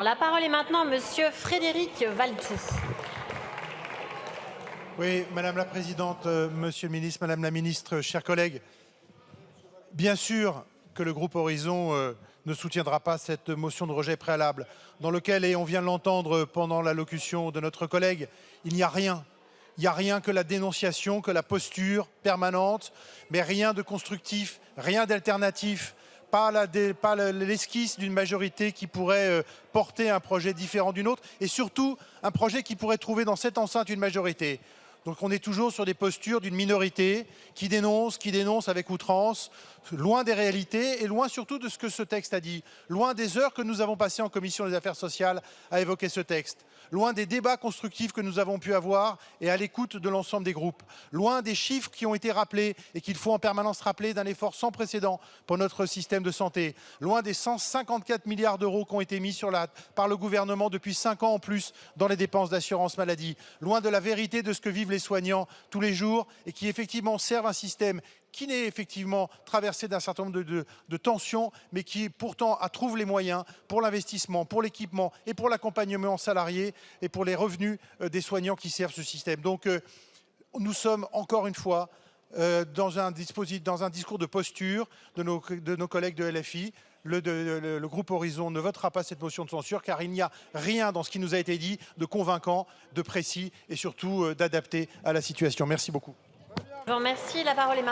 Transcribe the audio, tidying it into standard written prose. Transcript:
La parole est maintenant à Monsieur Frédéric Valletoux. Oui, Madame la Présidente, Monsieur le Ministre, Madame la Ministre, chers collègues, bien sûr que le groupe Horizon ne soutiendra pas cette motion de rejet préalable dans lequel, et on vient de l'entendre pendant l'allocution de notre collègue, il n'y a rien. Il n'y a rien que la dénonciation, que la posture permanente, mais rien de constructif, rien d'alternatif, pas l'esquisse d'une majorité qui pourrait porter un projet différent d'une autre, et surtout un projet qui pourrait trouver dans cette enceinte une majorité. Donc on est toujours sur des postures d'une minorité qui dénonce avec outrance, loin des réalités et loin surtout de ce que ce texte a dit, loin des heures que nous avons passées en commission des affaires sociales à évoquer ce texte, loin des débats constructifs que nous avons pu avoir et à l'écoute de l'ensemble des groupes, loin des chiffres qui ont été rappelés et qu'il faut en permanence rappeler d'un effort sans précédent pour notre système de santé, loin des 154 milliards d'euros qui ont été mis par le gouvernement depuis 5 ans en plus dans les dépenses d'assurance maladie, loin de la vérité de ce que vivent les soignants tous les jours et qui effectivement servent un système qui n'est effectivement traversé d'un certain nombre de tensions, mais qui pourtant trouve les moyens pour l'investissement, pour l'équipement et pour l'accompagnement salarié et pour les revenus des soignants qui servent ce système. Donc nous sommes encore une fois dans un discours de posture de nos collègues de LFI. Le groupe Horizon ne votera pas cette motion de censure car il n'y a rien dans ce qui nous a été dit de convaincant, de précis et surtout d'adapté à la situation. Merci beaucoup. Je vous remercie. La parole est maintenant